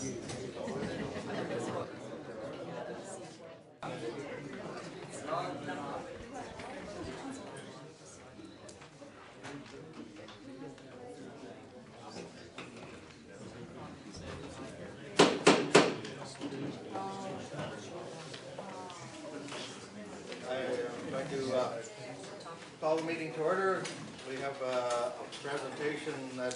I'd like to call the meeting to order. We have a presentation that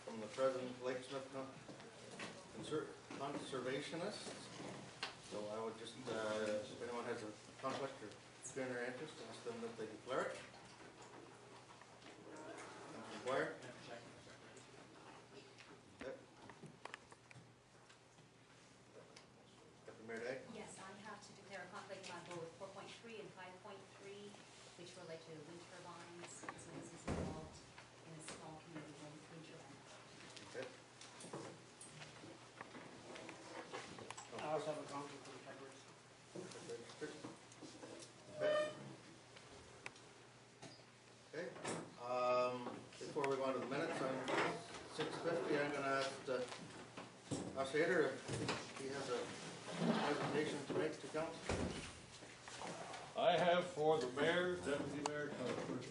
from the President Lake Smith Conservationist. So I would just, if anyone has a conflict or general interest, ask them that they declare it. Inquire. Yes, I have to declare a conflict on both 4.3 and 5.3, which relate to wind turbines. So this is involved in a small community wind turbine. Okay. I also have a conflict with the peppers. Okay. Before we go on to the minutes, on 6:50, I'm going to ask Ossator if he has a presentation to make to council. I have for the mayor, deputy mayor, councilors,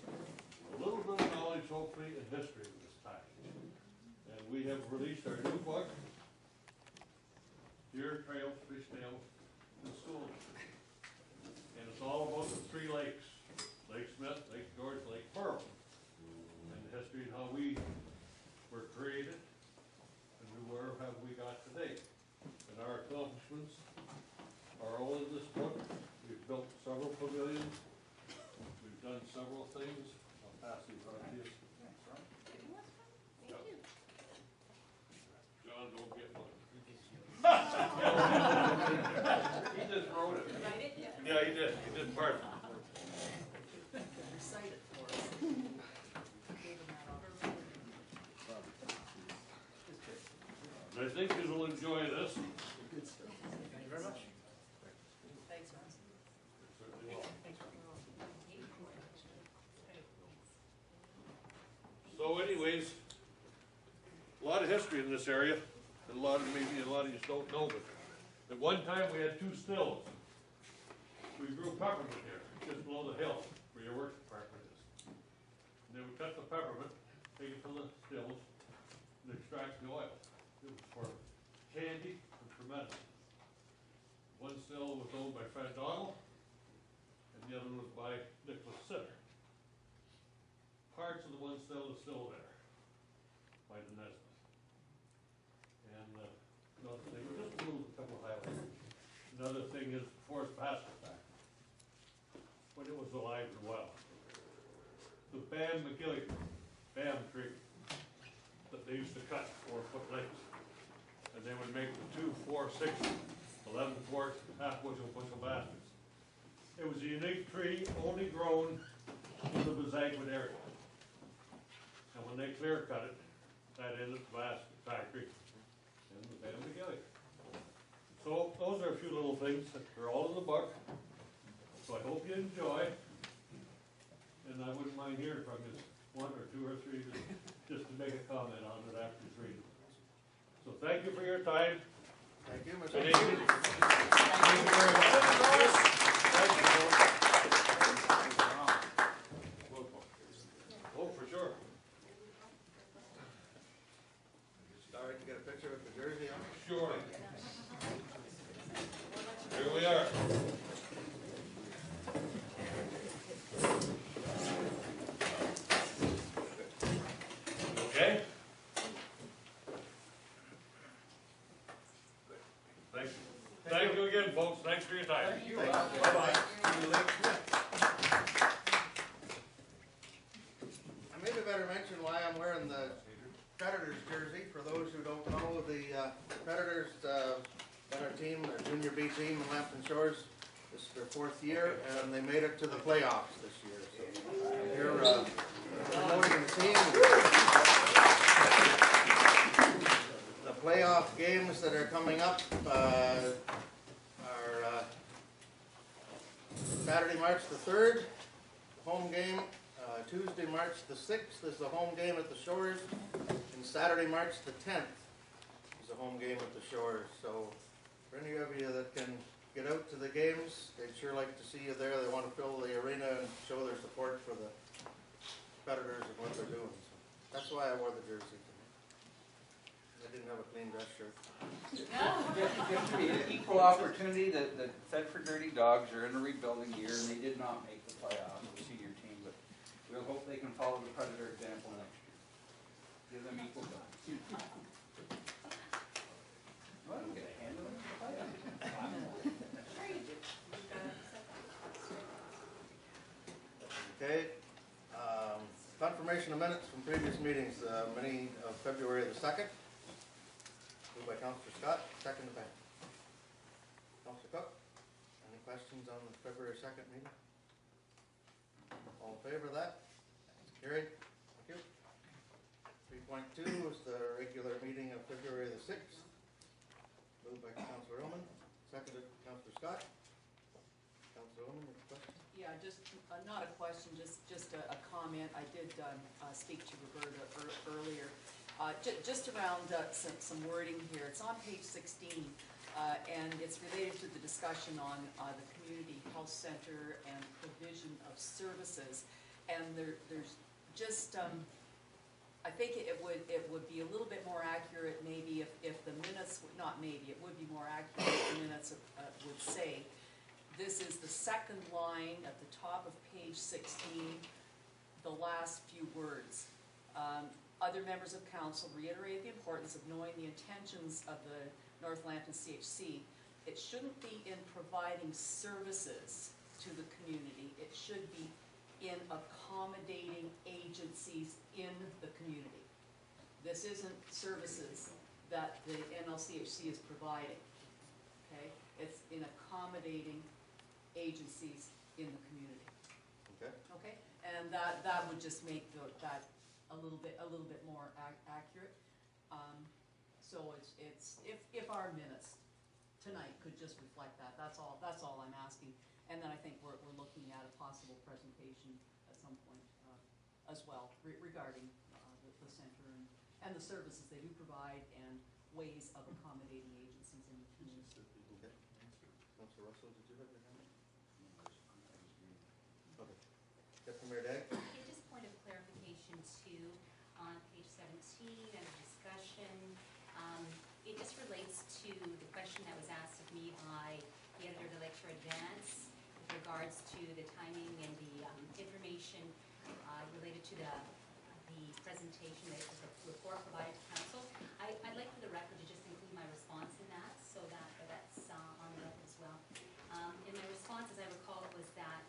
a little bit of knowledge, hopefully, and history of this time. And we have released our new book, Deer Trail, Fish Trail, and School. And it's all about the three lakes, Lake Smith, Lake George, Lake Pearl, and the history and how we were created and where have we got today. And our accomplishments are all in this book. We've built several pavilions. We've done several things. I'll pass these on to you. Thank you. John, don't get one. He just wrote it. Write it? Yeah, he did. He did part. Recite it for us. And I think you will enjoy this. Thank you very much. Thanks, man. Certainly will. So anyways, a lot of history in this area, and maybe a lot of you don't know, but at one time we had two stills. We grew peppermint here, just below the hill, where your work department is. And they would cut the peppermint, take it from the stills, and extract the oil. It was for candy and for medicine. One still was owned by Fred Donald, and the other was by Nicholas Sitter. Parts of the one still is still there, by the Nesbitt. And another thing, just a couple of highlights. Another thing is Forest Basket Factory, when it was alive and well. The Bam tree that they used to cut 4-foot lengths. And they would make the 2, 4, 6, 11-quart, half-bushel baskets. It was a unique tree, only grown in the Bazagwood area. And when they clear cut it, that ended the basket factory in the Bam McGilly. So those are a few little things that are all in the book. So I hope you enjoy. And I wouldn't mind hearing from you, 1 or 2 or 3, just to make a comment on it after you read it. So thank you for your time. Thank you, Mr. Thank you. Thank you very much. Thank you. Oh, for sure. Sorry to get a picture of the jersey on. Sure. Here we are. Okay. Thank you. Thank you again, folks. Thanks for your time. Thank you. Bye-bye. I maybe better mention why I'm wearing the Predators jersey. For those who don't know, the Predators got our team, our junior B team in Lambton Shores. This is their 4th year, and they made it to the playoffs this year. So I'm here promoting the team. The playoff games that are coming up are Saturday, March the 3rd, home game. Tuesday, March the 6th is the home game at the Shores, and Saturday, March the 10th is a home game at the Shores. So for any of you that can get out to the games, they'd sure like to see you there. They want to fill the arena and show their support for the Predators and what they're doing. So that's why I wore the jersey. I didn't have a clean dress shirt. Gives me an equal opportunity that the Thetford Dirty Dogs are in a rebuilding year and they did not make the playoffs, the senior team, but we'll hope they can follow the Predator example next year. Give them equal guns. Well, I'm gonna handle it. Okay. Confirmation of minutes from previous meetings, many of February the 2nd. Moved by Councillor Scott, seconded by Councillor Cook. Any questions on the February 2nd meeting? All in favor of that? Carried. Thank you. 3.2 is the regular meeting of February the 6th. Moved by Councillor Ullman, seconded by Councillor Scott. Councillor Ullman, any questions? Yeah, just, not a question, just a comment. I did speak to Roberta earlier. Just around some wording here. It's on page 16, and it's related to the discussion on the community health center and provision of services. And there's just, I think it would be a little bit more accurate maybe if the minutes, not maybe, it would be more accurate if the minutes would say, this is the second line at the top of page 16, the last few words. Other members of council reiterate the importance of knowing the intentions of the North Lambton CHC. It shouldn't be in providing services to the community. It should be in accommodating agencies in the community. This isn't services that the NLCHC is providing, okay? It's in accommodating agencies in the community. Okay. Okay, and that would just make that a little bit more accurate. So it's if our minutes tonight could just reflect that, that's all I'm asking. And then I think we're looking at a possible presentation at some point as well regarding the center and the services they do provide and ways of accommodating agencies in the community. Okay. Councillor Russell, did you have your hand? Okay. Deputy Mayor Dag? Okay, just point of clarification too, on page 17 and discussion, it just relates to the question that was asked of me by the editor of the lecture advance with regards to the timing and the information related to the presentation, the report provided to council. I'd like for the record to just include my response in that, so that's on the record as well. In my response, as I recall, it was that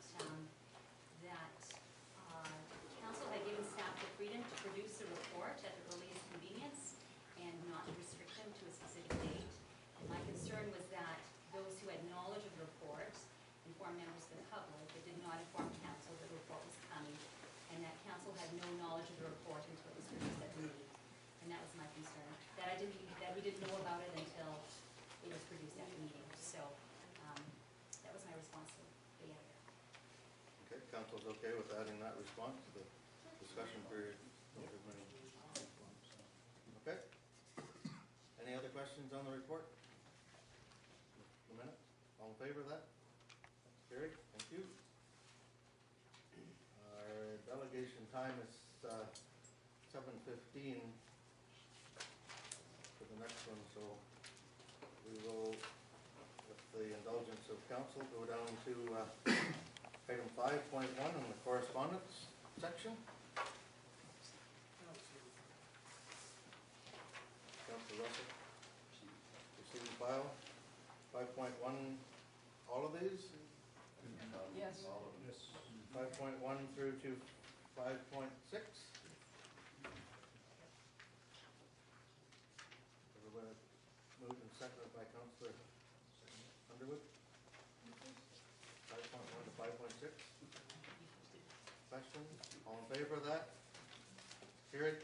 council had given staff the freedom to produce a report at their earliest convenience and not to restrict them to a specific date. And my concern was that those who had knowledge of the report informed members of the public but did not inform council that the report was coming, and that council had no knowledge of the report until it was produced at the meeting. And that was my concern, that we didn't know about it until it was produced at the meeting. So that was my response to the editor. Okay, council's okay with adding that response to the discussion period? Okay. Any other questions on the report? The minutes? All in favor of that? Carried, thank you. Our delegation time is 7:15 for the next one, so we will, with the indulgence of council, go down to item 5.1 in the correspondence section. Councilor Russell, receive and file 5.1, all of these? Yes. 5.1 through to 5.6. Everybody moved and seconded by Councillor Underwood. 5.1 to 5.6. Questions? All in favor of that? Carried.